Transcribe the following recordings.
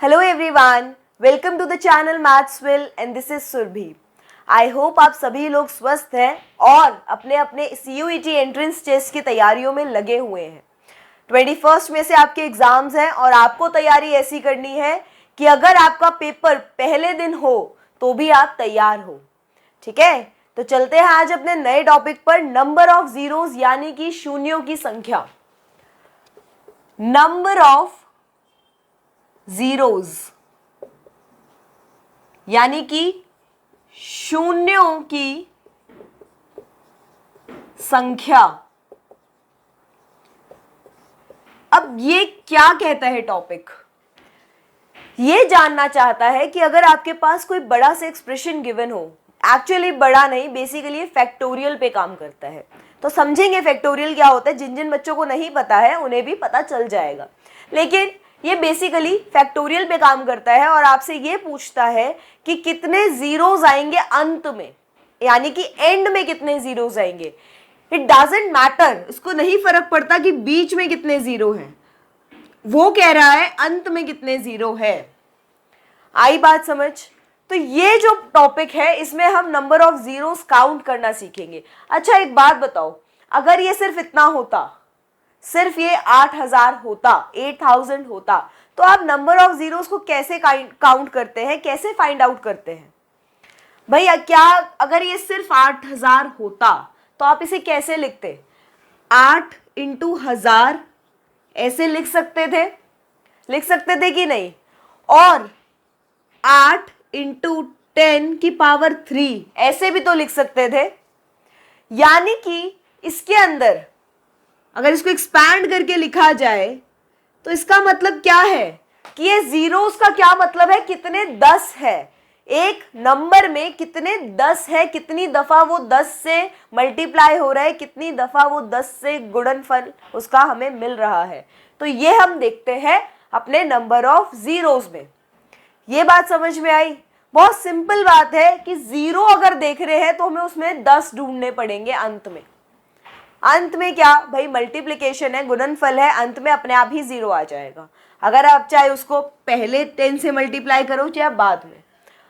Hello everyone, welcome to the channel Mathsville and this is Surabhi. I hope आप सभी लोग स्वस्थ हैं और अपने अपने CUET एंट्रेंस टेस्ट की तैयारियों में लगे हुए हैं। 21 में से आपके एग्जाम्स हैं और आपको तैयारी ऐसी करनी है कि अगर आपका पेपर पहले दिन हो तो भी आप तैयार हो। ठीक है, तो चलते हैं आज अपने नए टॉपिक पर, नंबर ऑफ जीरोज यानी कि शून्यों की संख्या। नंबर ऑफ जीरोज यानी कि शून्यों की संख्या। अब ये क्या कहता है टॉपिक? ये जानना चाहता है कि अगर आपके पास कोई बड़ा सा एक्सप्रेशन गिवन हो, एक्चुअली बड़ा नहीं, बेसिकली फैक्टोरियल पे काम करता है, तो समझेंगे फैक्टोरियल क्या होता है। जिन जिन बच्चों को नहीं पता है उन्हें भी पता चल जाएगा, लेकिन ये बेसिकली फैक्टोरियल पे काम करता है और आपसे ये पूछता है कि कितने जीरोज आएंगे अंत में, यानी कि एंड में कितने जीरोज आएंगे। इट डजंट मैटर, इसको नहीं फर्क पड़ता कि बीच में कितने जीरो हैं, वो कह रहा है अंत में कितने जीरो है। आई बात समझ? तो ये जो टॉपिक है इसमें हम नंबर ऑफ जीरोस काउंट करना सीखेंगे। अच्छा एक बात बताओ, अगर ये सिर्फ इतना होता, सिर्फ ये 8000 होता, 8000 होता, तो आप नंबर ऑफ जीरोस को कैसे काउंट करते हैं, कैसे फाइंड आउट करते हैं? भैया क्या अगर ये सिर्फ 8000 होता तो आप इसे कैसे लिखते? 8 इंटू 1000 ऐसे लिख सकते थे कि नहीं? और 8 इंटू 10 की पावर 3 ऐसे भी तो लिख सकते थे। यानी कि इसके अंदर अगर इसको एक्सपैंड करके लिखा जाए तो इसका मतलब क्या है कि ये जीरोस का क्या मतलब है, कितने 10 है एक नंबर में, कितने 10 है, कितनी दफा वो 10 से मल्टीप्लाई हो रहा है, कितनी दफा वो 10 से गुणनफल उसका हमें मिल रहा है। तो ये हम देखते हैं अपने नंबर ऑफ जीरोस में। ये बात समझ में आई? बहुत सिंपल बात है कि जीरो अगर देख रहे हैं तो हमें उसमें 10 ढूंढने पड़ेंगे अंत में। अंत में क्या भाई, मल्टीप्लिकेशन है, गुणनफल है, अंत में अपने आप ही जीरो आ जाएगा। अगर आप चाहे उसको पहले 10 से मल्टीप्लाई करो चाहे बाद में,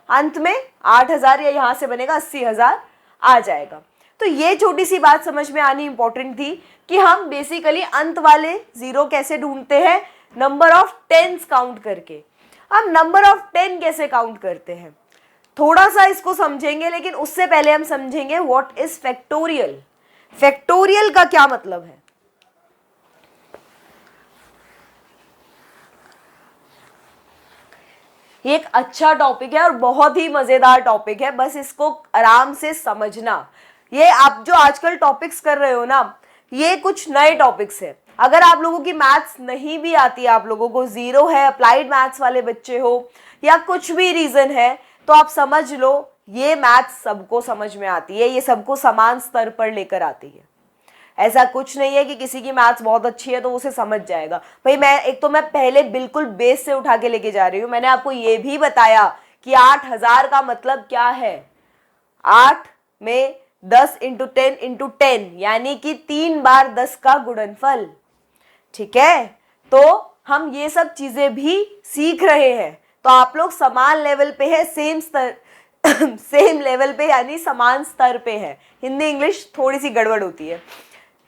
अंत में 8000 या यहां से बनेगा 80000 आ जाएगा। तो ये छोटी सी बात समझ में आनी इंपॉर्टेंट थी कि हम बेसिकली अंत वाले जीरो कैसे ढूंढते हैं, नंबर ऑफ टेंस काउंट करके। अब नंबर ऑफ 10 कैसे काउंट करते हैं, थोड़ा सा इसको समझेंगे, लेकिन उससे पहले हम समझेंगे व्हाट इज फैक्टोरियल। फैक्टोरियल का क्या मतलब है? ये एक अच्छा टॉपिक है और बहुत ही मजेदार टॉपिक है, बस इसको आराम से समझना। ये आप जो आजकल टॉपिक्स कर रहे हो ना, ये कुछ नए टॉपिक्स है। अगर आप लोगों की मैथ्स नहीं भी आती, आप लोगों को जीरो है, अप्लाइड मैथ्स वाले बच्चे हो या कुछ भी रीजन है, तो आप समझ लो ये मैथ्स सबको समझ में आती है, ये सबको समान स्तर पर लेकर आती है। ऐसा कुछ नहीं है कि किसी की मैथ्स बहुत अच्छी है तो उसे समझ जाएगा। भाई मैं पहले बिल्कुल बेस से उठा के लेके जा रही हूँ। मैंने आपको ये भी बताया कि 8000 का मतलब क्या है। 8 में 10 इंटू 10 इंटू 10 यानी कि 3 बार 10 का गुणनफल। ठीक है, तो हम ये सब चीजें भी सीख रहे हैं, तो आप लोग समान लेवल पे है, सेम स्तर सेम लेवल पे यानी समान स्तर पे है। हिंदी इंग्लिश थोड़ी सी गड़बड़ होती है,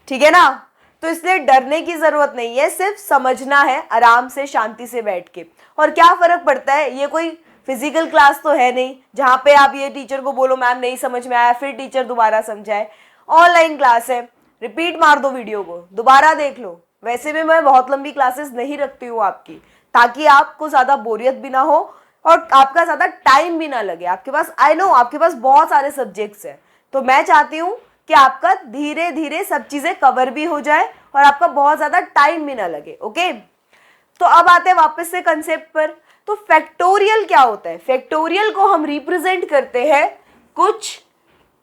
ठीक है ना? तो इसलिए डरने की जरूरत नहीं है, सिर्फ समझना है आराम से, शांति से बैठ के। और क्या फर्क पड़ता है, ये कोई फिजिकल क्लास तो है नहीं जहां पे आप ये टीचर को बोलो मैम नहीं समझ में आया, फिर टीचर दोबारा समझाए। ऑनलाइन क्लास है, रिपीट मार दो वीडियो को, दोबारा देख लो। वैसे भी मैं बहुत लंबी क्लासेस नहीं रखती हूँ आपकी, ताकि आपको ज्यादा बोरियत भी ना हो और आपका ज्यादा टाइम भी ना लगे। आपके पास, आई नो आपके पास बहुत सारे सब्जेक्ट्स हैं, तो मैं चाहती हूँ कि आपका धीरे धीरे सब चीजें कवर भी हो जाए और आपका बहुत ज्यादा टाइम भी ना लगे। ओके, तो अब आते हैं वापस से कंसेप्ट पर। तो फैक्टोरियल क्या होता है? फैक्टोरियल को हम रिप्रेजेंट करते हैं कुछ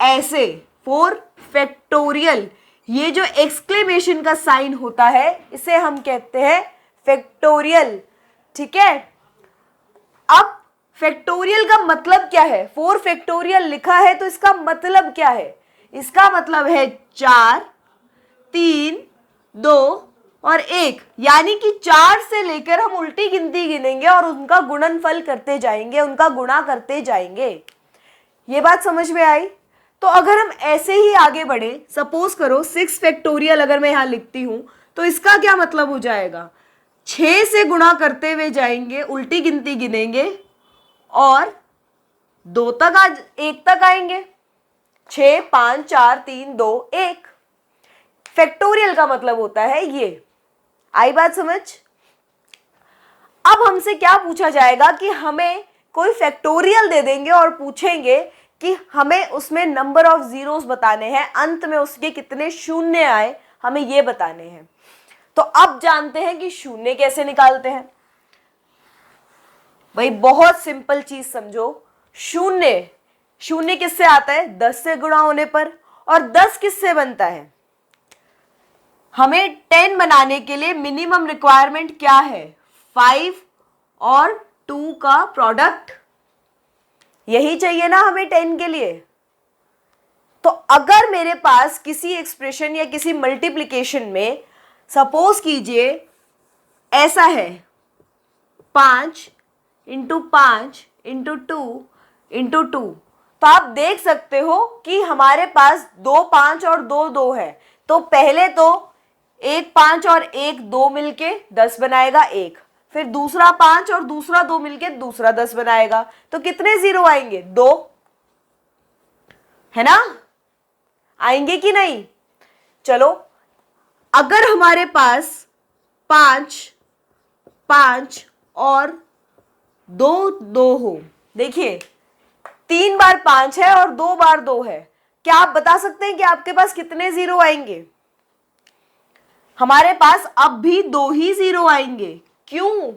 ऐसे, 4 फैक्टोरियल। ये जो एक्सक्लेमेशन का साइन होता है इसे हम कहते हैं फैक्टोरियल। ठीक है, अब फैक्टोरियल का मतलब क्या है? 4 फैक्टोरियल लिखा है तो इसका मतलब क्या है? इसका मतलब है 4, 3, 2, और 1, यानी कि 4 से लेकर हम उल्टी गिनती गिनेंगे और उनका गुणनफल करते जाएंगे, उनका गुणा करते जाएंगे। ये बात समझ में आई? तो अगर हम ऐसे ही आगे बढ़े, सपोज करो 6 फैक्टोरियल अगर मैं यहाँ लिखती हूँ, तो इसका क्या मतलब हो जाएगा, 6 से गुणा करते हुए जाएंगे, उल्टी गिनती गिनेंगे और 2 तक 1 तक आएंगे। 6, 5, 4, 3, 2, 1। फैक्टोरियल का मतलब होता है ये। आई बात समझ? अब हमसे क्या पूछा जाएगा कि हमें कोई फैक्टोरियल दे देंगे और पूछेंगे कि हमें उसमें नंबर ऑफ जीरोस बताने हैं, अंत में उसके कितने शून्य आए हमें ये बताने हैं। तो अब जानते हैं कि शून्य कैसे निकालते हैं। भाई बहुत सिंपल चीज समझो, शून्य, शून्य किससे आता है, 10 से गुणा होने पर। और 10 किससे बनता है, हमें 10 बनाने के लिए मिनिमम रिक्वायरमेंट क्या है, 5 और 2 का प्रोडक्ट, यही चाहिए ना हमें 10 के लिए। तो अगर मेरे पास किसी एक्सप्रेशन या किसी मल्टीप्लिकेशन में सपोज कीजिए ऐसा है 5 इंटू 5 इंटू 2 इंटू 2, तो आप देख सकते हो कि हमारे पास 2 5 और 2 2 है। तो पहले तो 1 5 और 1 2 मिलके 10 बनाएगा 1, फिर दूसरा 5 और दूसरा 2 मिलके दूसरा 10 बनाएगा। तो कितने जीरो आएंगे, 2, है ना? आएंगे कि नहीं? चलो, अगर हमारे पास 5 5 और 2 2 हो, देखिए 3 बार 5 है और 2 बार 2 है, क्या आप बता सकते हैं कि आपके पास कितने जीरो आएंगे? हमारे पास अब भी 2 ही जीरो आएंगे। क्यों?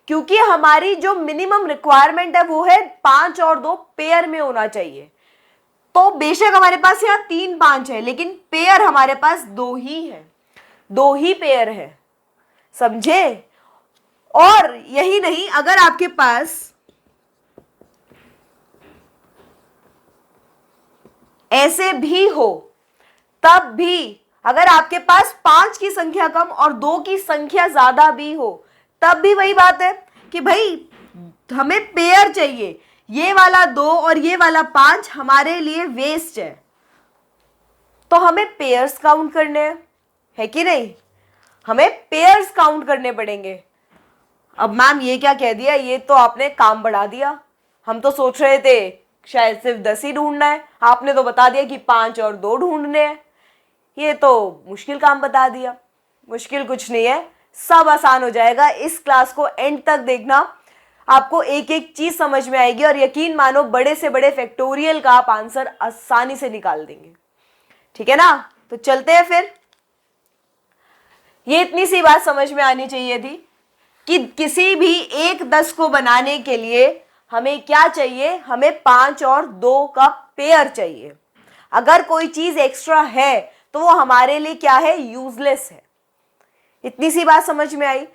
क्योंकि हमारी जो मिनिमम रिक्वायरमेंट है वो है 5 और 2 पेयर में होना चाहिए। तो बेशक हमारे पास यहाँ 3 5 है, लेकिन पेयर हमारे पास 2 ही है, 2 ही पेयर है, समझे? और यही नहीं, अगर आपके पास ऐसे भी हो, तब भी अगर आपके पास 5 की संख्या कम और 2 की संख्या ज्यादा भी हो, तब भी वही बात है कि भाई हमें पेयर चाहिए, ये वाला 2 और ये वाला 5 हमारे लिए वेस्ट है, तो हमें पेयर्स काउंट करने हैं, है कि नहीं? हमें पेयर्स काउंट करने पड़ेंगे। अब मैम ये क्या कह दिया, ये तो आपने काम बढ़ा दिया, हम तो सोच रहे थे शायद सिर्फ 10 ही ढूंढना है, आपने तो बता दिया कि 5 और 2 ढूंढने हैं। ये तो मुश्किल काम बता दिया। मुश्किल कुछ नहीं है, सब आसान हो जाएगा। इस क्लास को एंड तक देखना, आपको एक एक चीज समझ में आएगी और यकीन मानो बड़े से बड़े फैक्टोरियल का आप आंसर आसानी से निकाल देंगे। ठीक है ना? तो चलते हैं फिर। ये इतनी सी बात समझ में आनी चाहिए थी कि किसी भी एक 10 को बनाने के लिए हमें क्या चाहिए, हमें 5 और 2 का पेयर चाहिए। अगर कोई चीज एक्स्ट्रा है तो वो हमारे लिए क्या है, यूजलेस है। इतनी सी बात समझ में आई।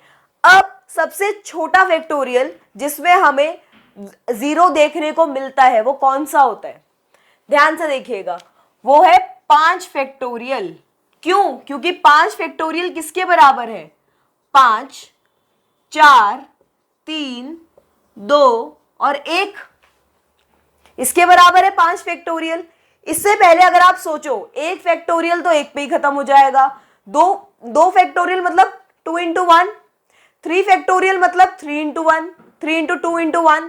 अब सबसे छोटा फैक्टोरियल जिसमें हमें 0 देखने को मिलता है वो कौन सा होता है, ध्यान से देखिएगा, वो है 5 फैक्टोरियल। क्यों? क्योंकि 5 फैक्टोरियल किसके बराबर है, 5 4 3 2 और 1, इसके बराबर है 5 फैक्टोरियल। इससे पहले अगर आप सोचो, 1 फैक्टोरियल तो 1 पे ही खत्म हो जाएगा, 2 फैक्टोरियल मतलब 2 इंटू 1, 3 फैक्टोरियल मतलब 3 इंटू 1, 3 इंटू 2 इंटू 1,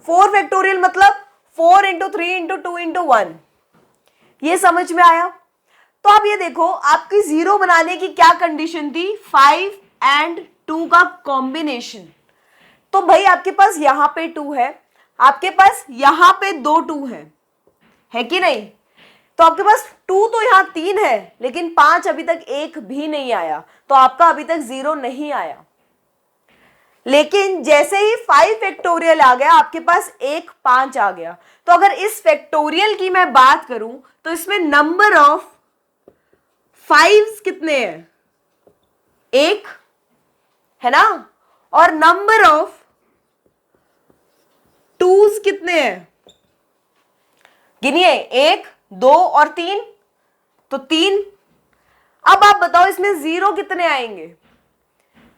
4 फैक्टोरियल मतलब 4 इंटू 3 इंटू 2 इंटू 1। ये समझ में आया? तो आप ये देखो, आपकी 0 बनाने की क्या कंडीशन थी, 5 एंड 2 का कॉम्बिनेशन। तो भाई आपके पास यहां पे 2 है, आपके पास यहां पे 2 2 है कि नहीं? तो आपके पास 2 तो यहां 3 है, लेकिन 5 अभी तक 1 भी नहीं आया, तो आपका अभी तक 0 नहीं आया। लेकिन जैसे ही 5 फैक्टोरियल आ गया, आपके पास 1 5 आ गया। तो अगर इस फैक्टोरियल की मैं बात करूं तो इसमें नंबर ऑफ 5 कितने हैं, 1 है ना, और नंबर ऑफ 2s कितने हैं, गिनिए, 1 2 और 3, तो 3। अब आप बताओ इसमें 0 कितने आएंगे,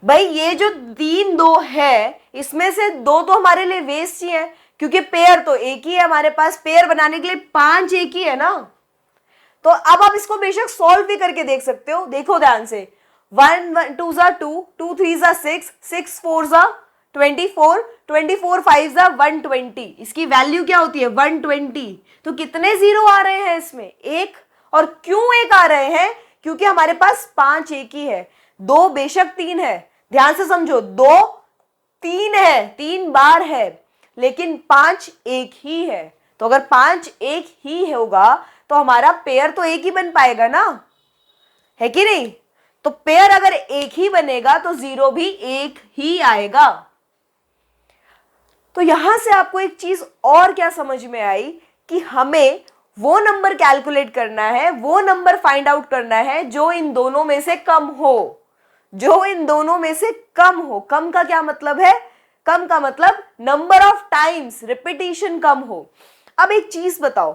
भाई ये जो 3 2 है, इसमें से 2 तो हमारे लिए वेस्ट ही है, क्योंकि पेयर तो एक ही है हमारे पास, पेयर बनाने के लिए 5 एक ही है ना। तो अब आप इसको बेशक सॉल्व भी करके देख सकते हो, देखो ध्यान से। 1 2 जा 2, 2 3 जा 6, 6 4 जा 24, 24 5 जा 120। इसकी वैल्यू क्या होती है 120। तो कितने जीरो आ रहे हैं इसमें, एक। और क्यों एक आ रहे हैं, क्योंकि हमारे पास 5 एक ही है। 2 बेशक 3 है, ध्यान से समझो, 2 3 है, 3 बार है, लेकिन 5 एक ही है। तो अगर 5 एक ही होगा तो हमारा पेयर तो एक ही बन पाएगा ना, है कि नहीं। तो पेयर अगर एक ही बनेगा तो जीरो भी एक ही आएगा। तो यहां से आपको एक चीज और क्या समझ में आई कि हमें वो नंबर कैलकुलेट करना है, वो नंबर फाइंड आउट करना है जो इन दोनों में से कम हो, जो इन दोनों में से कम हो। कम का क्या मतलब है, कम का मतलब नंबर ऑफ टाइम्स रिपीटिशन कम हो। अब एक चीज बताओ,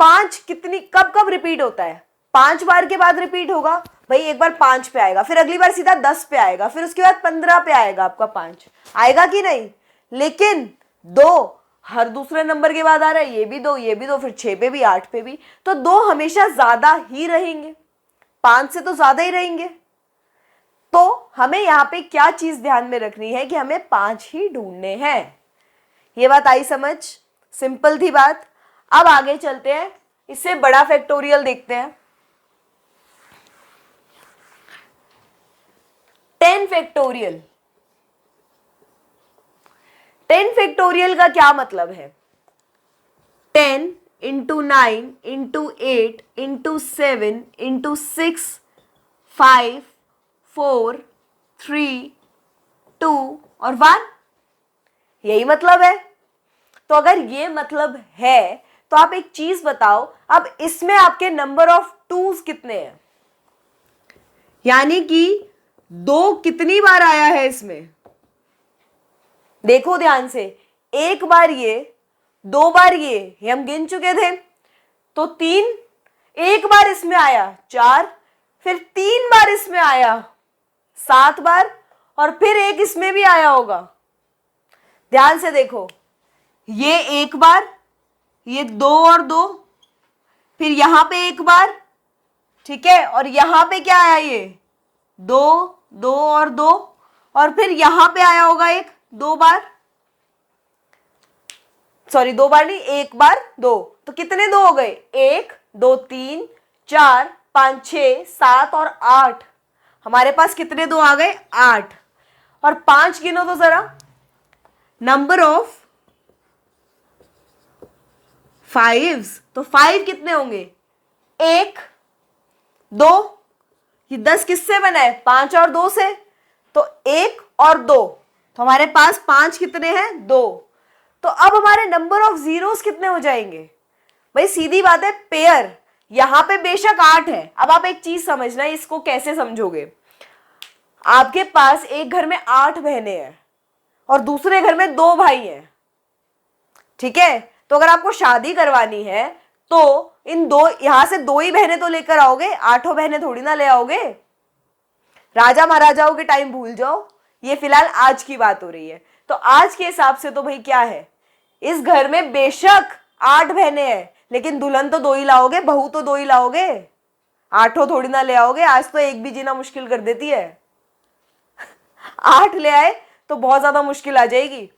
5 कितनी कब कब रिपीट होता है, 5 बार के बाद रिपीट होगा। भाई एक बार 5 पे आएगा, फिर अगली बार सीधा 10 पे आएगा, फिर उसके बाद 15 पे आएगा, आपका 5 आएगा कि नहीं। लेकिन 2 हर दूसरे नंबर के बाद आ रहा है, ये भी 2, ये भी 2, फिर 6 पे भी, 8 पे भी। तो 2 हमेशा ज्यादा ही रहेंगे, 5 से तो ज्यादा ही रहेंगे। तो हमें यहाँ पे क्या चीज ध्यान में रखनी है कि हमें 5 ही ढूंढने हैं। ये बात आई समझ, सिंपल थी बात। अब आगे चलते हैं, इससे बड़ा फैक्टोरियल देखते हैं। 10 फैक्टोरियल। 10 फैक्टोरियल का क्या मतलब है, 10 इंटू 9 इंटू 8 इंटू 7 इंटू 6 5 4 3 2 और 1, यही मतलब है। तो अगर ये मतलब है तो आप एक चीज बताओ, अब इसमें आपके नंबर ऑफ टूज कितने हैं, यानी कि 2 कितनी बार आया है इसमें। देखो ध्यान से, एक बार ये, 2 बार ये हम गिन चुके थे। तो 3, एक बार इसमें आया 4, फिर 3 बार इसमें आया 7 बार, और फिर एक इसमें भी आया होगा। ध्यान से देखो, ये एक बार, ये 2 और 2, फिर यहां पे एक बार, ठीक है, और यहां पे क्या आया, ये 2 2 और 2, और फिर यहां पे आया होगा एक 2 बार, सॉरी 2 बार नहीं, एक बार 2। तो कितने 2 हो गए, 1 2 3 4 5 6 7 और 8। हमारे पास कितने 2 आ गए, 8। और 5 गिनो तो जरा, नंबर ऑफ 5, तो 5 कितने होंगे, 1 2, ये 10 किससे बना है, 5 और 2 से, तो 1 और 2, तो हमारे पास 5 कितने हैं, 2। तो अब हमारे नंबर ऑफ जीरोस कितने हो जाएंगे, भाई सीधी बात है, पेयर यहां पे बेशक 8 है। अब आप एक चीज समझना, इसको कैसे समझोगे, आपके पास एक घर में 8 बहनें हैं और दूसरे घर में 2 भाई हैं, ठीक है। तो अगर आपको शादी करवानी है तो इन 2, यहां से 2 ही बहनें तो लेकर आओगे, 8 बहनें थोड़ी ना ले आओगे। राजा महाराजाओं के टाइम भूल जाओ, ये फिलहाल आज की बात हो रही है। तो आज के हिसाब से तो भाई क्या है, इस घर में बेशक 8 बहनें हैं, लेकिन दुल्हन तो 2 ही लाओगे, बहू तो 2 ही लाओगे, 8 थोड़ी ना ले आओगे। आज तो एक भी जीना मुश्किल कर देती है 8 ले आए तो बहुत ज्यादा मुश्किल आ जाएगी,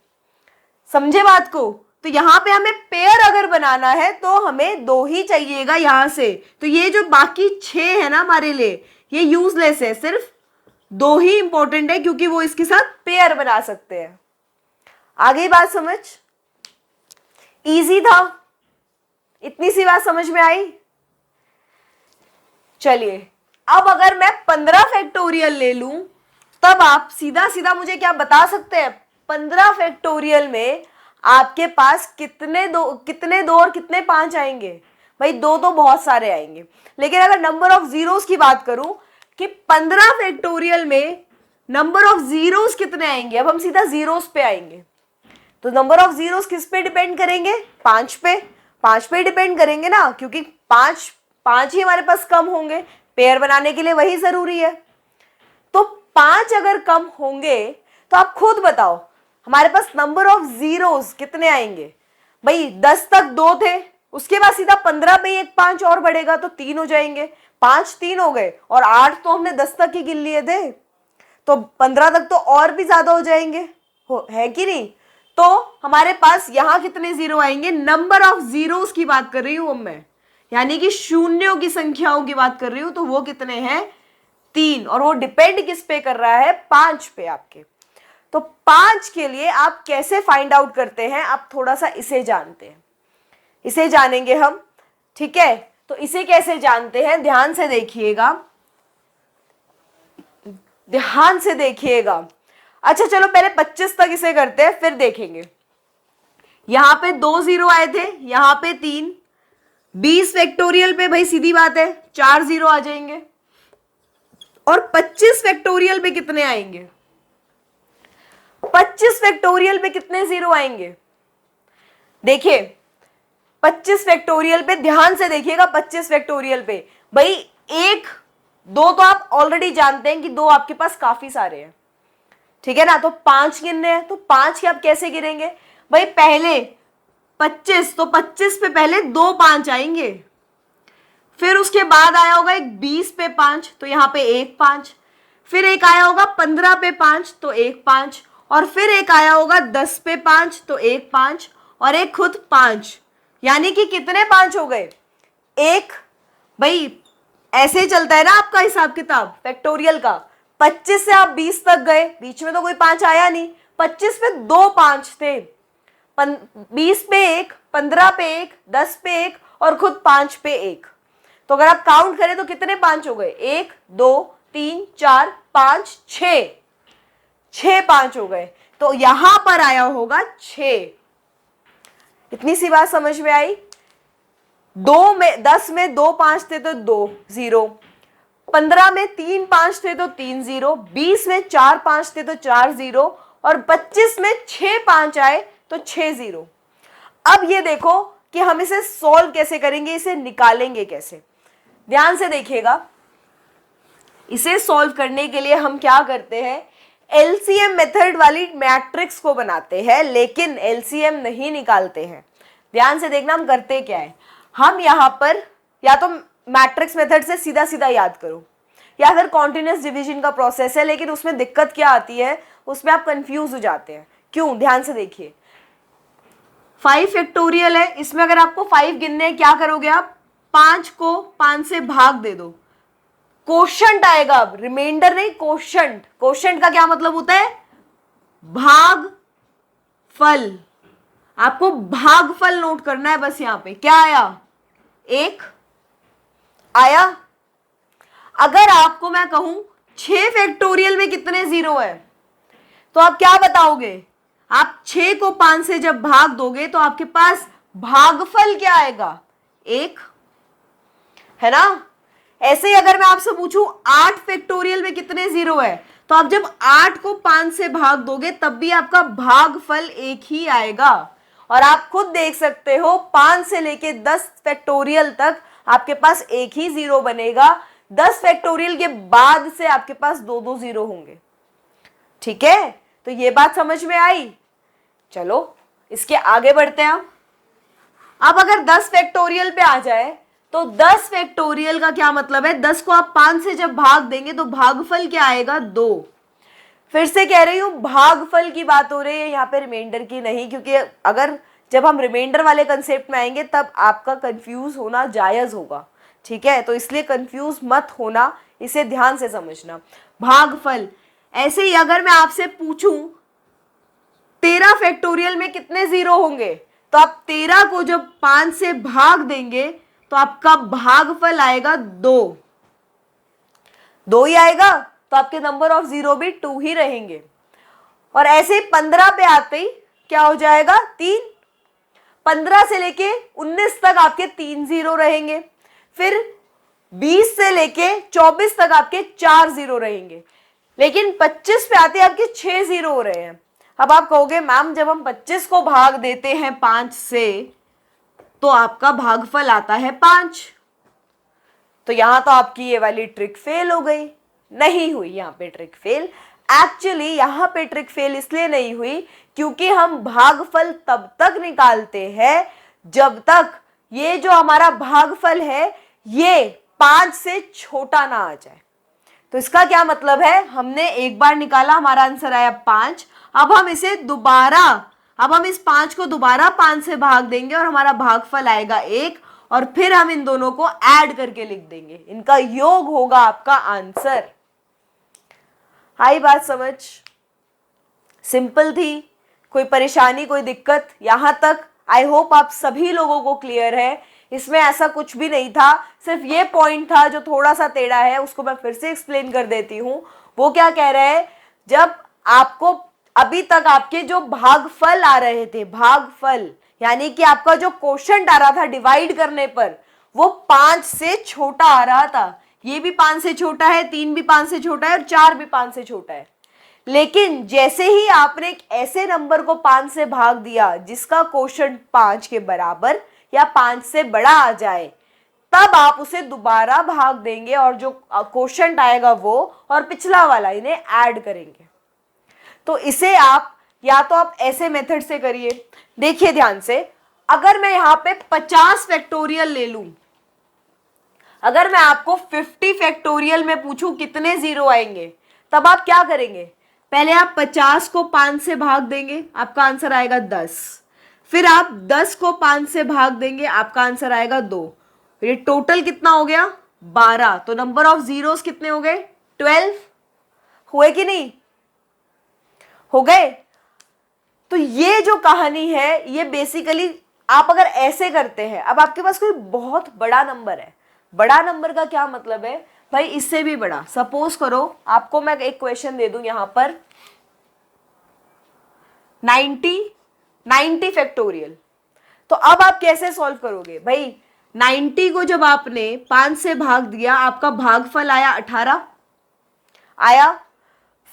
समझे बात को। तो यहां पे हमें पेयर अगर बनाना है तो हमें 2 ही चाहिएगा यहां से। तो ये जो बाकी 6 है ना हमारे लिए, ये यूजलेस है, सिर्फ 2 ही इंपॉर्टेंट है, क्योंकि वो इसके साथ पेयर बना सकते हैं। आगे बात समझ, इजी था, इतनी सी बात समझ में आई। चलिए, अब अगर मैं 15 फैक्टोरियल ले लूं, तब आप सीधा सीधा मुझे क्या बता सकते हैं, 15 फैक्टोरियल में आपके पास कितने दो और कितने 5 आएंगे। भाई 2 तो बहुत सारे आएंगे, लेकिन अगर नंबर ऑफ जीरोस की बात करूं कि 15 फैक्टोरियल में नंबर ऑफ जीरोस कितने आएंगे, अब हम सीधा जीरोस पे आएंगे। तो नंबर ऑफ जीरोस किस पे डिपेंड करेंगे, 5 पे। 5 पे डिपेंड करेंगे ना, क्योंकि 5 ही हमारे पास कम होंगे, पेयर बनाने के लिए वही जरूरी है। तो 5 अगर कम होंगे तो आप खुद बताओ हमारे पास नंबर ऑफ जीरोस कितने आएंगे। भाई 10 तक 2 थे, उसके बाद सीधा 15 पे एक 5 और बढ़ेगा तो 3 हो जाएंगे, 5 3 हो गए, और 8 तो हमने 10 तक ही गिन लिए थे, तो 15 तक तो और भी ज्यादा हो जाएंगे, है कि नहीं। तो हमारे पास यहां कितने जीरो आएंगे, नंबर ऑफ जीरोस की बात कर रही हूं मैं, यानी कि शून्यों की संख्याओं की बात कर रही हूं, तो वो कितने हैं 3, और वो डिपेंड किस पे कर रहा है 5 पे आपके। तो 5 के लिए आप कैसे फाइंड आउट करते हैं, आप थोड़ा सा इसे जानते हैं, इसे जानेंगे हम, ठीक है। तो इसे कैसे जानते हैं, ध्यान से देखिएगा, ध्यान से देखिएगा। अच्छा चलो पहले 25 तक इसे करते हैं, फिर देखेंगे। यहां पे 2 जीरो आए थे, यहां पे 3, 20 फैक्टोरियल पे भाई सीधी बात है 4 जीरो आ जाएंगे, और 25 फैक्टोरियल पे कितने आएंगे, 25 फैक्टोरियल पे कितने जीरो आएंगे। देखिए 25 फैक्टोरियल पे ध्यान से देखिएगा, 25 फैक्टोरियल पे भाई 1 2 तो आप ऑलरेडी जानते हैं कि 2 आपके पास काफी सारे हैं, ठीक है ना। तो 5 गिनने हैं, तो 5 के आप कैसे गिनेंगे भाई, पहले 25, तो 25 पे पहले 2 5 आएंगे, फिर उसके बाद आया होगा एक 20 पे 5, तो यहां पे एक 5, फिर एक आया होगा 15 पे 5, तो एक 5, और फिर एक आया होगा 10 पे 5, तो एक 5, और एक खुद 5, यानी कि कितने 5 हो गए, एक। भाई ऐसे ही चलता है ना आपका हिसाब किताब फैक्टोरियल का, 25 से आप 20 तक गए, बीच में तो कोई 5 आया नहीं, 25 पे 2 5 थे, 20 पे 1, 15 पे 1, 10 पे 1, और खुद 5 पे 1। तो अगर आप काउंट करें तो कितने 5 हो गए, 1 2 3 4 5 6, 6 5 हो गए, तो यहां पर आया होगा 6। इतनी सी बात समझ में आई। 10 में 2 5 थे तो 2 जीरो, 15 में 3 5 थे तो 3 जीरो, 20 में 4 5 थे तो 4 जीरो, और 25 में 6 5 आए तो 6 जीरो। अब ये देखो कि हम इसे सॉल्व कैसे करेंगे, इसे निकालेंगे कैसे, ध्यान से देखिएगा। इसे सॉल्व करने के लिए हम क्या करते हैं, एलसीएम मेथड वाली मैट्रिक्स को बनाते हैं, लेकिन एलसीएम नहीं निकालते हैं। ध्यान से देखना हम करते क्या है, हम यहां पर या तो मैट्रिक्स मेथड से सीधा सीधा याद करो, या फिर कॉन्टिन्यूअस डिवीजन का प्रोसेस है, लेकिन उसमें दिक्कत क्या आती है, उसमें आप कंफ्यूज हो जाते हैं। क्यों, ध्यान से देखिए, 5 फैक्टोरियल है, इसमें अगर आपको 5 गिनने हैं क्या करोगे आप, 5 को 5 से भाग दे दो, कोशंट आएगा, अब रिमाइंडर नहीं कोशंट। कोशंट का क्या मतलब होता है, भाग फल, आपको भागफल नोट करना है बस। यहां पे क्या आया, 1 आया। अगर आपको मैं कहूं 6 फैक्टोरियल में कितने जीरो है, तो आप क्या बताओगे, आप 6 को 5 से जब भाग दोगे तो आपके पास भागफल क्या आएगा, 1, है ना। ऐसे ही अगर मैं आपसे पूछूं 8 फैक्टोरियल में कितने जीरो है, तो आप जब 8 को 5 से भाग दोगे तब भी आपका भागफल 1 ही आएगा। और आप खुद देख सकते हो 5 से लेके 10 फैक्टोरियल तक आपके पास एक ही जीरो बनेगा, 10 फैक्टोरियल के बाद से आपके पास 2 जीरो होंगे, ठीक है। तो ये बात समझ में आई। चलो इसके आगे बढ़ते हैं। अब अगर 10 फैक्टोरियल पे आ जाए तो 10 फैक्टोरियल का क्या मतलब है, 10 को आप 5 से जब भाग देंगे तो भागफल क्या आएगा, 2। फिर से कह रही हूं भागफल की बात हो रही है यहाँ पे, रिमाइंडर की नहीं, क्योंकि अगर जब हम रिमाइंडर वाले कंसेप्ट में आएंगे तब आपका कंफ्यूज होना जायज होगा, ठीक है। तो इसलिए कंफ्यूज मत होना, इसे ध्यान से समझना। भागफल, ऐसे ही अगर मैं आपसे पूछूं 13 फैक्टोरियल में कितने जीरो होंगे, तो आप 13 को जब 5 से भाग देंगे तो आपका भागफल आएगा 2, 2 ही आएगा, तो आपके नंबर ऑफ जीरो भी 2 ही रहेंगे। और ऐसे ही 15 पे आते ही क्या हो जाएगा, 3, 15 से लेके 19 तक आपके 3 जीरो रहेंगे, फिर 20 से लेके 24 तक आपके 4 जीरो रहेंगे, लेकिन 25 पे आते आपके 6 जीरो हो रहे हैं। अब आप कहोगे मैम जब हम 25 को भाग देते हैं 5 से तो आपका भागफल आता है 5, तो यहां तो आपकी ये वाली ट्रिक फेल हो गई, नहीं हुई यहाँ पे ट्रिक फेल। एक्चुअली यहाँ पे ट्रिक फेल इसलिए नहीं हुई क्योंकि हम भागफल तब तक निकालते हैं जब तक ये जो हमारा भागफल है ये 5 से छोटा ना आ जाए। तो इसका क्या मतलब है, हमने एक बार निकाला, हमारा आंसर आया 5, अब हम इस 5 को दोबारा 5 से भाग देंगे और हमारा भागफल आएगा 1, और फिर हम इन दोनों को ऐड करके लिख देंगे, इनका योग होगा आपका आंसर। आई बात समझ? सिंपल थी, कोई परेशानी कोई दिक्कत यहां तक? आई होप आप सभी लोगों को क्लियर है, इसमें ऐसा कुछ भी नहीं था, सिर्फ ये पॉइंट था जो थोड़ा सा टेढ़ा है, उसको मैं फिर से एक्सप्लेन कर देती हूं। वो क्या कह रहे हैं, जब आपको अभी तक आपके जो भागफल आ रहे थे, भागफल यानी कि आपका जो क्वोशंट आ रहा था डिवाइड करने पर, वो 5 से छोटा आ रहा था। ये भी 5 से छोटा है, 3 भी 5 से छोटा है और 4 भी 5 से छोटा है। लेकिन जैसे ही आपने एक ऐसे नंबर को 5 से भाग दिया जिसका क्वोशंट 5 के बराबर या 5 से बड़ा आ जाए, तब आप उसे दोबारा भाग देंगे और जो क्वोशंट आएगा वो और पिछला वाला, इन्हें ऐड करेंगे। तो इसे आप या तो आप ऐसे मेथड से करिए, देखिए ध्यान से, अगर मैं यहां पे 50 फैक्टोरियल ले लूं, अगर मैं आपको 50 फैक्टोरियल में पूछूं कितने जीरो आएंगे, तब आप क्या करेंगे, पहले आप 50 को 5 से भाग देंगे, आपका आंसर आएगा 10, फिर आप 10 को 5 से भाग देंगे, आपका आंसर आएगा 2, ये टोटल कितना हो गया 12। तो नंबर ऑफ जीरोस कितने हो गए 12, हुए कि नहीं, हो गए। तो ये जो कहानी है ये बेसिकली आप अगर ऐसे करते हैं, अब आपके पास कोई बहुत बड़ा नंबर है, बड़ा नंबर का क्या मतलब है भाई, इससे भी बड़ा, सपोज करो आपको मैं एक क्वेश्चन दे दूं यहां पर 90 फैक्टोरियल, तो अब आप कैसे सॉल्व करोगे भाई, 90 को जब आपने 5 से भाग दिया, आपका भागफल आया 18 आया,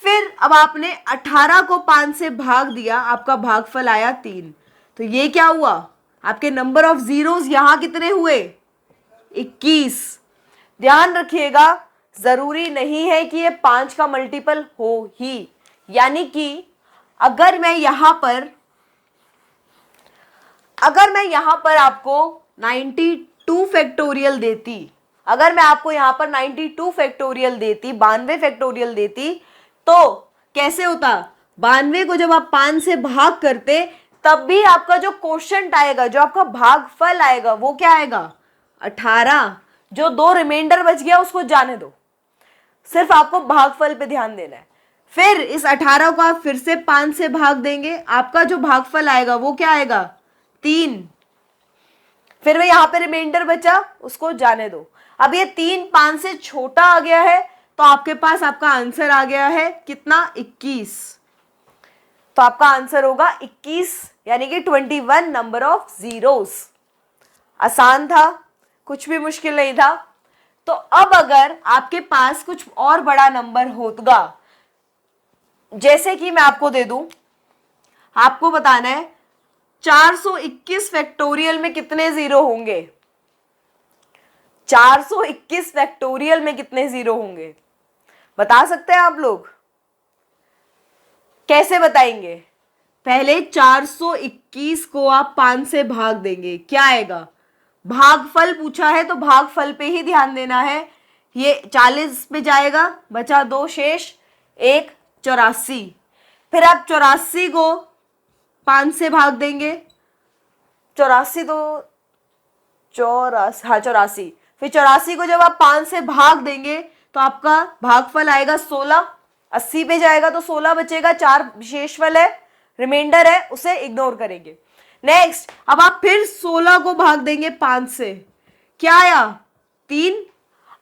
फिर अब आपने 18 को 5 से भाग दिया, आपका भागफल आया 3। तो ये क्या हुआ, आपके नंबर ऑफ जीरोस यहां कितने हुए 21। ध्यान रखिएगा, जरूरी नहीं है कि ये 5 का मल्टीपल हो ही, यानी कि अगर मैं यहां पर आपको 92 फैक्टोरियल देती, अगर मैं आपको यहां पर 92 फैक्टोरियल देती, 92 फैक्टोरियल देती, तो कैसे होता, 92 को जब आप 5 से भाग करते, तब भी आपका जो क्वोशंट आएगा, जो आपका भागफल आएगा, वो क्या आएगा 18। जो 2 रिमाइंडर बच गया उसको जाने दो, सिर्फ आपको भागफल पे ध्यान देना है। फिर इस 18 को आप फिर से 5 से भाग देंगे, आपका जो भागफल आएगा वो क्या आएगा 3। फिर वह यहां पे रिमाइंडर बचा, उसको जाने दो। अब ये 3 5 से छोटा आ गया है, तो आपके पास आपका आंसर आ गया है कितना 21। तो आपका आंसर होगा 21, यानी कि 21 नंबर ऑफ जीरोस। आसान था, कुछ भी मुश्किल नहीं था। तो अब अगर आपके पास कुछ और बड़ा नंबर होगा, जैसे कि मैं आपको दे दूं, आपको बताना है 421 फैक्टोरियल में कितने जीरो होंगे, 421 फैक्टोरियल में कितने जीरो होंगे, बता सकते हैं आप लोग? कैसे बताएंगे? पहले 421 को आप 5 से भाग देंगे, क्या आएगा, भागफल पूछा है तो भागफल पे ही ध्यान देना है। ये 40 पे जाएगा, बचा 2 शेष, 1 84। फिर आप 84 को 5 से भाग देंगे, 84 तो 84, हाँ 84। फिर 84 को जब आप 5 से भाग देंगे तो आपका भागफल आएगा 16, 80 पे जाएगा तो 16 बचेगा, 4 शेषफल है, रिमाइंडर है, उसे इग्नोर करेंगे। नेक्स्ट, अब आप फिर 16 को भाग देंगे 5 से, क्या आया 3।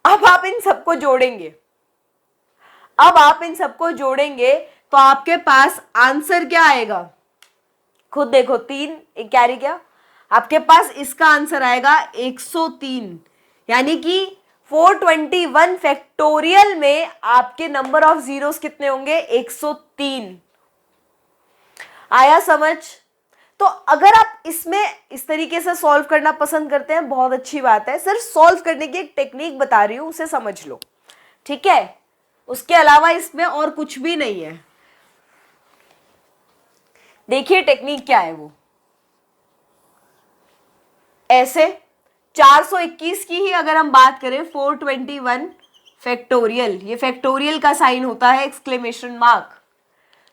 अब आप इन सबको जोड़ेंगे, तो आपके पास आंसर क्या आएगा, खुद देखो, 3 एक कैरी क्या, आपके पास इसका आंसर आएगा 103, यानी कि 421 फैक्टोरियल में आपके नंबर ऑफ जीरोस कितने होंगे 103। आया समझ? तो अगर आप इसमें इस तरीके से सॉल्व करना पसंद करते हैं, बहुत अच्छी बात है, सिर्फ सॉल्व करने की एक टेक्निक बता रही हूं, उसे समझ लो, ठीक है। उसके अलावा इसमें और कुछ भी नहीं है। देखिए टेक्निक क्या है वो। ऐसे 421 की ही अगर हम बात करें 421 फैक्टोरियल, ये फैक्टोरियल का साइन होता है एक्सक्लेमेशन मार्क।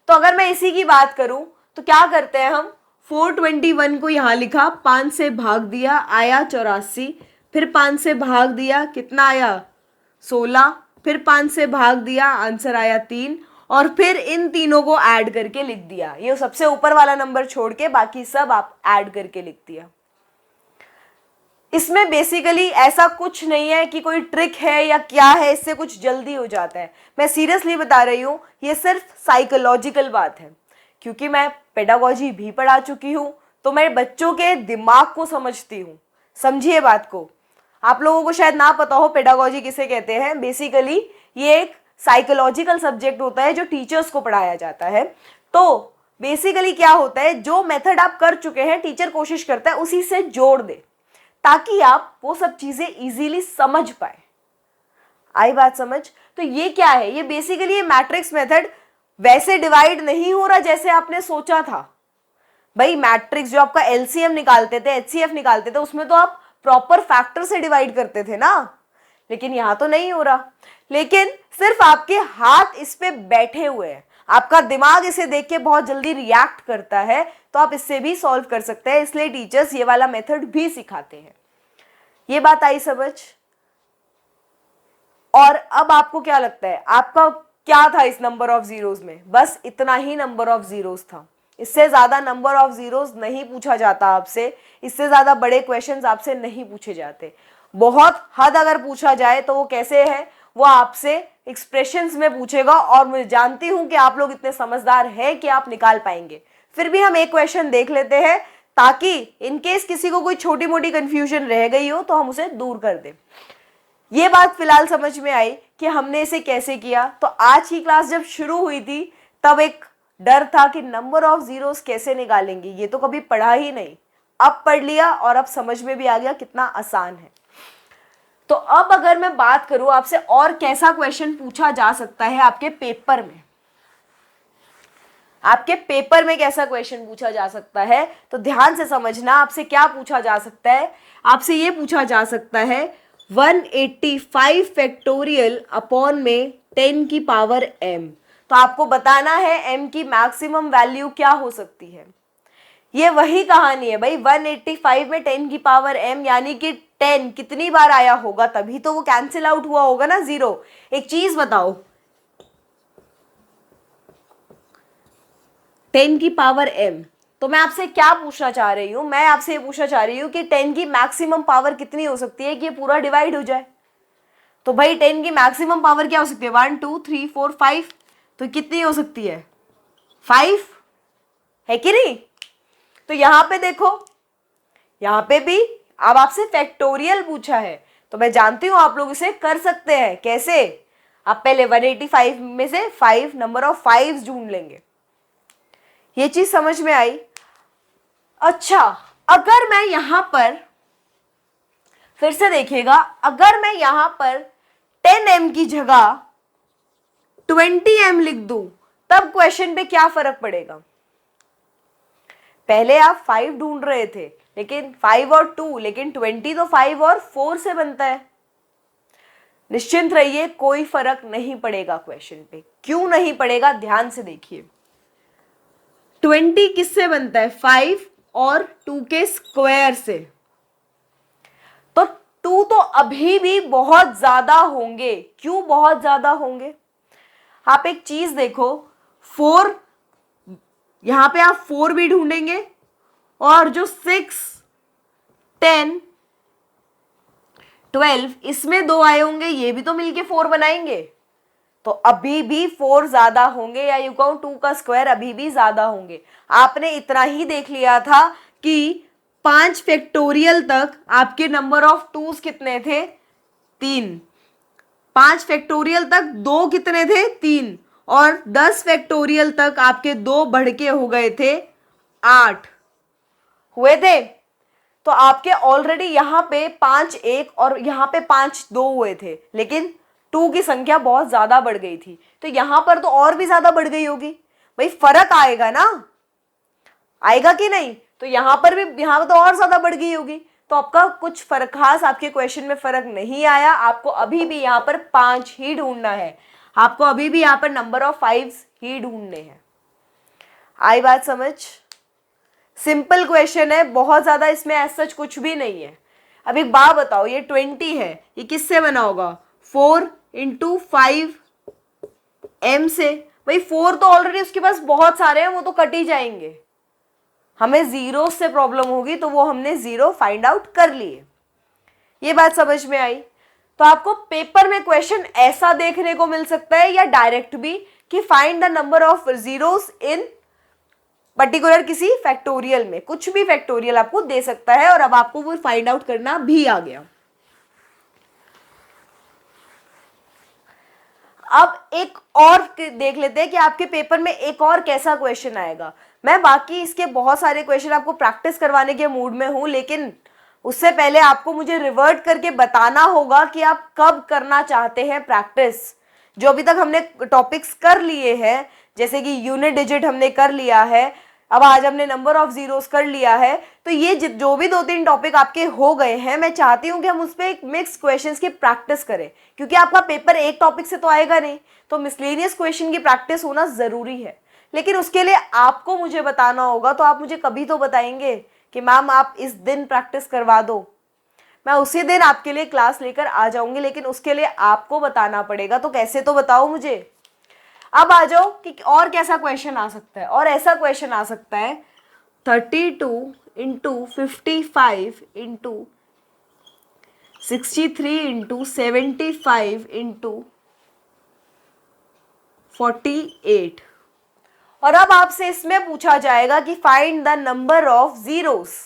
तो अगर मैं इसी की बात करूं तो क्या करते हैं हम, 421 को यहां लिखा, 5 से भाग दिया, आया 84, फिर 5 से भाग दिया, कितना आया 16, फिर 5 से भाग दिया, आंसर आया 3, और फिर इन तीनों को ऐड करके लिख दिया। ये सबसे ऊपर वाला नंबर छोड़ के बाकी सब आप ऐड करके लिख दिया। इसमें बेसिकली ऐसा कुछ नहीं है कि कोई ट्रिक है या क्या है, इससे कुछ जल्दी हो जाता है। मैं सीरियसली बता रही हूँ, ये सिर्फ साइकोलॉजिकल बात है, क्योंकि मैं पेडागोजी भी पढ़ा चुकी हूँ, तो मैं बच्चों के दिमाग को समझती हूँ। समझिए बात को। आप लोगों को शायद ना पता हो पेडागोजी किसे कहते हैं। बेसिकली ये एक साइकोलॉजिकल सब्जेक्ट होता है जो टीचर्स को पढ़ाया जाता है। तो बेसिकली क्या होता है, जो मेथड आप कर चुके हैं टीचर कोशिश करता है उसी से जोड़ दे, ताकि आप वो सब चीजें इजीली समझ पाए। आई बात समझ? तो ये क्या है, ये बेसिकली ये मैट्रिक्स मेथड वैसे डिवाइड नहीं हो रहा जैसे आपने सोचा था। भाई मैट्रिक्स जो आपका एलसीएम निकालते थे, एचसीएफ निकालते थे, उसमें तो आप प्रॉपर फैक्टर से डिवाइड करते थे ना, लेकिन यहां तो नहीं हो रहा। लेकिन सिर्फ आपके हाथ इस पे बैठे हुए हैं, आपका दिमाग इसे देख के बहुत जल्दी रिएक्ट करता है, तो आप इससे भी सॉल्व कर सकते हैं। इसलिए टीचर्स ये वाला मेथड भी सिखाते हैं। ये बात आई समझ? और अब आपको क्या लगता है, आपका क्या था इस नंबर ऑफ जीरोस में? बस इतना ही नंबर ऑफ जीरोस था। इससे ज्यादा नंबर ऑफ जीरोस नहीं पूछा जाता आपसे, इससे ज्यादा बड़े क्वेश्चंस आपसे नहीं पूछे जाते। बहुत हद अगर पूछा जाए तो वो कैसे है, वो आपसे एक्सप्रेशंस में पूछेगा, और मैं जानती हूं कि आप लोग इतने समझदार हैं कि आप निकाल पाएंगे। फिर भी हम एक क्वेश्चन देख लेते हैं, ताकि इनकेस किसी को कोई छोटी मोटी कंफ्यूजन रह गई हो तो हम उसे दूर कर दें। ये बात फिलहाल समझ में आई कि हमने इसे कैसे किया। तो आज की क्लास जब शुरू हुई थी तब एक डर था कि नंबर ऑफ जीरोस कैसे निकालेंगे, ये तो कभी पढ़ा ही नहीं। अब पढ़ लिया और अब समझ में भी आ गया कितना आसान है। तो अब अगर मैं बात करूं आपसे और कैसा क्वेश्चन पूछा जा सकता है आपके पेपर में, आपके पेपर में कैसा क्वेश्चन पूछा जा सकता है, तो ध्यान से समझना। आपसे क्या पूछा जा सकता है, आपसे ये पूछा जा सकता है 185 फैक्टोरियल अपॉन में 10 की पावर m। तो आपको बताना है m की मैक्सिमम वैल्यू क्या हो सकती है। ये वही कहानी है भाई, 185 में 10 की पावर m, यानी कि 10 कितनी बार आया होगा, तभी तो वो कैंसिल आउट हुआ होगा ना, जीरो। एक चीज बताओ, 10 की पावर m, तो मैं आपसे क्या पूछना चाह रही हूं, मैं आपसे ये पूछना चाह रही हूं कि 10 की मैक्सिमम पावर कितनी हो सकती है कि ये पूरा डिवाइड हो जाए। तो भाई 10 की मैक्सिमम पावर क्या हो सकती है, 1 2 3 4 5, तो कितनी हो सकती है, 5 है कि नहीं। तो यहां पे देखो, यहां पे भी अब आपसे फैक्टोरियल पूछा है, तो मैं जानती हूं आप लोग इसे कर सकते हैं। कैसे, आप पहले 185 में से 5 नंबर ऑफ 5 ढूंढ लेंगे। ये चीज समझ में आई? अच्छा, अगर मैं यहां पर फिर से देखिएगा, अगर मैं यहां पर 10m की जगह 20m लिख दूं, तब क्वेश्चन पे क्या फर्क पड़ेगा। पहले आप 5 ढूंढ रहे थे, लेकिन 5 और 2, लेकिन 20 तो 5 और 4 से बनता है। निश्चिंत रहिए, कोई फर्क नहीं पड़ेगा क्वेश्चन पे। क्यों नहीं पड़ेगा, ध्यान से देखिए। 20 किससे बनता है, 5 और 2 के स्क्वायर से। तो 2 तो अभी भी बहुत ज्यादा होंगे। क्यों बहुत ज्यादा होंगे, आप एक चीज देखो, 4, यहां पे आप 4 भी ढूंढेंगे, और जो 6 10 12 इसमें 2 आए होंगे, ये भी तो मिलके 4 बनाएंगे। तो अभी भी 4 ज्यादा होंगे, या यू काउंट 2 का स्क्वायर अभी भी ज्यादा होंगे। आपने इतना ही देख लिया था कि 5 फैक्टोरियल तक आपके नंबर ऑफ टूज कितने थे, 3। 5 फैक्टोरियल तक 2 कितने थे, 3, और 10 फैक्टोरियल तक आपके 2 बढ़ के हो गए थे 8 हुए थे। तो आपके ऑलरेडी यहां पे 5 1 और यहां पे 5 2 हुए थे, लेकिन टू की संख्या बहुत ज्यादा बढ़ गई थी, तो यहां पर तो और भी ज्यादा बढ़ गई होगी, भाई फर्क आएगा ना, आएगा कि नहीं? तो यहां पर भी, यहां तो और ज्यादा बढ़ गई होगी, तो आपका कुछ फर्क, खास आपके क्वेश्चन में फर्क नहीं आया। आपको अभी भी यहां पर 5 ही ढूंढना है, आपको अभी भी यहां पर नंबर ऑफ 5 ही ढूंढने हैं। आई बात समझ? सिंपल क्वेश्चन है, बहुत ज्यादा इसमें एज सच कुछ भी नहीं है। अब एक बात बताओ, ये 20 है, ये किससे बना होगा? 4 × 5 m से। भाई 4 तो ऑलरेडी उसके पास बहुत सारे हैं, वो तो कट ही जाएंगे। हमें जीरो से प्रॉब्लम होगी, तो वो हमने जीरो फाइंड आउट कर लिए। ये बात समझ में आई? तो आपको पेपर में क्वेश्चन ऐसा देखने को मिल सकता है, या डायरेक्ट भी, कि find the number of zeros in particular किसी फैक्टोरियल में, कुछ भी फैक्टोरियल आपको दे सकता है, और अब आपको वो फाइंड आउट करना भी आ गया। अब एक और देख लेते हैं कि आपके पेपर में एक और कैसा क्वेश्चन आएगा। मैं बाकी इसके बहुत सारे क्वेश्चन आपको प्रैक्टिस करवाने के मूड में हूं, लेकिन उससे पहले आपको मुझे रिवर्ट करके बताना होगा कि आप कब करना चाहते हैं प्रैक्टिस। जो अभी तक हमने टॉपिक्स कर लिए हैं, जैसे कि यूनिट डिजिट हमने कर लिया है, अब आज हमने नंबर ऑफ जीरोस कर लिया है, तो ये जो भी 2-3 टॉपिक आपके हो गए हैं, मैं चाहती हूं कि हम उस पर एक मिक्स क्वेश्चंस की प्रैक्टिस करें, क्योंकि आपका पेपर एक टॉपिक से तो आएगा नहीं, तो मिसलेनियस क्वेश्चन की प्रैक्टिस होना जरूरी है। लेकिन उसके लिए आपको मुझे बताना होगा, तो आप मुझे कभी तो बताएंगे कि मैम आप इस दिन प्रैक्टिस करवा दो, मैं उसी दिन आपके लिए क्लास लेकर आ जाऊंगी, लेकिन उसके लिए आपको बताना पड़ेगा। तो कैसे, तो बताओ मुझे। अब आ जाओ कि और कैसा क्वेश्चन आ सकता है। और ऐसा क्वेश्चन आ सकता है 32 × 55 × 63 × 75 × 48, और अब आपसे इसमें पूछा जाएगा कि find the number of zeros.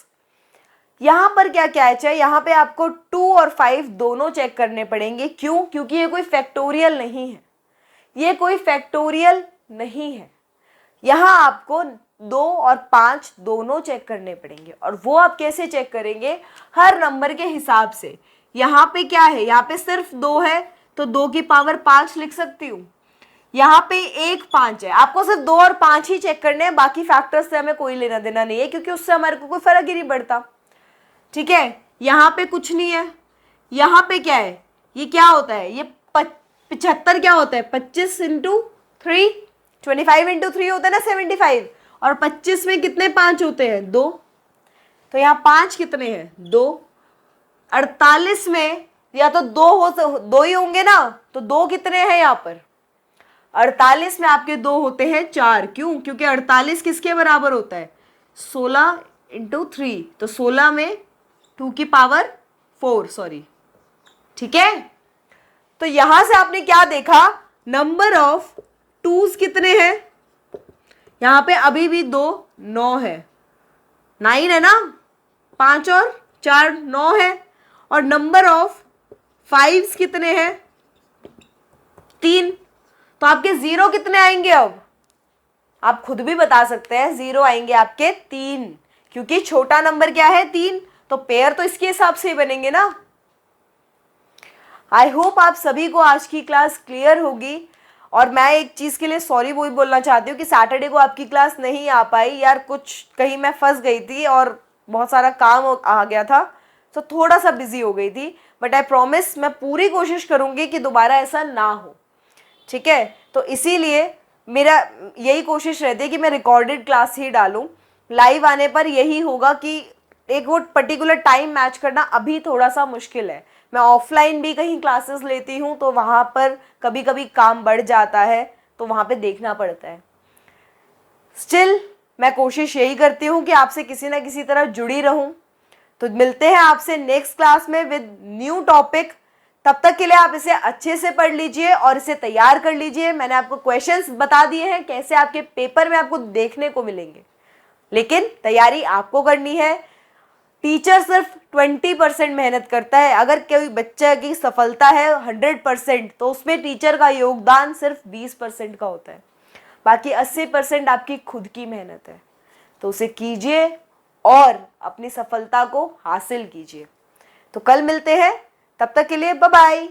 यहां पर क्या क्या है, चाहे यहां पे आपको 2 और 5 दोनों चेक करने पड़ेंगे। क्यों? क्योंकि ये कोई फैक्टोरियल नहीं है, ये कोई फैक्टोरियल नहीं है। यहां आपको 2 और 5 दोनों चेक करने पड़ेंगे, और वो आप कैसे चेक करेंगे? हर नंबर के हिसाब से। यहां पे क्या है, यहां पे सिर्फ 2 है, तो 2 की पावर 5 लिख सकती हूं। यहाँ पे 1 5 है, आपको सिर्फ 2 और 5 ही चेक करने हैं, बाकी फैक्टर्स से हमें कोई लेना देना नहीं है, क्योंकि उससे हमारे को कोई फर्क ही नहीं पड़ता। ठीक है, यहाँ पे कुछ नहीं है। यहाँ पे क्या है, ये क्या होता है, ये 75 क्या होता है, 25 × 3, 25 × 3 होता है ना 75, और 25 में कितने 5 होते हैं, 2, तो यहाँ 5 कितने हैं, 2। 48 में या तो 2 ही होंगे ना, तो 2 कितने हैं यहाँ पर, 48 में आपके 2 होते हैं 4। क्यों? क्योंकि 48 किसके बराबर होता है, 16 × 3, तो 16 में 2 की पावर 4, सॉरी। ठीक है, तो यहां से आपने क्या देखा, नंबर ऑफ टूज कितने हैं, यहां पे अभी भी 2 9 है, 9 है ना, 5 और 4 9 है, और नंबर ऑफ 5 कितने हैं, 3। तो आपके जीरो कितने आएंगे? अब आप खुद भी बता सकते हैं, जीरो आएंगे आपके 3, क्योंकि छोटा नंबर क्या है, 3, तो पेयर तो इसके हिसाब से ही बनेंगे ना। आई होप आप सभी को आज की क्लास क्लियर होगी। और मैं एक चीज़ के लिए सॉरी वो बोलना चाहती हूँ कि सैटरडे को आपकी क्लास नहीं आ पाई यार, कुछ कहीं मैं फंस गई थी और बहुत सारा काम आ गया था, तो थोड़ा सा बिजी हो गई थी। बट आई प्रॉमिस, मैं पूरी कोशिश करूँगी कि दोबारा ऐसा ना हो। ठीक है, तो इसीलिए मेरा यही कोशिश रहती है कि मैं रिकॉर्डेड क्लास ही डालूं। लाइव आने पर यही होगा कि एक वो पर्टिकुलर टाइम मैच करना अभी थोड़ा सा मुश्किल है। मैं ऑफलाइन भी कहीं क्लासेस लेती हूँ, तो वहाँ पर कभी कभी काम बढ़ जाता है, तो वहाँ पे देखना पड़ता है। स्टिल मैं कोशिश यही करती हूँ कि आपसे किसी ना किसी तरह जुड़ी रहूँ। तो मिलते हैं आपसे नेक्स्ट क्लास में विद न्यू टॉपिक। तब तक के लिए आप इसे अच्छे से पढ़ लीजिए और इसे तैयार कर लीजिए। मैंने आपको क्वेश्चंस बता दिए हैं कैसे आपके पेपर में आपको देखने को मिलेंगे, लेकिन तैयारी आपको करनी है। टीचर सिर्फ 20% मेहनत करता है। अगर कोई बच्चे की सफलता है 100%, तो उसमें टीचर का योगदान सिर्फ 20% का होता है, बाकी 80% आपकी खुद की मेहनत है। तो उसे कीजिए और अपनी सफलता को हासिल कीजिए। तो कल मिलते हैं, तब तक के लिए बाय बाय।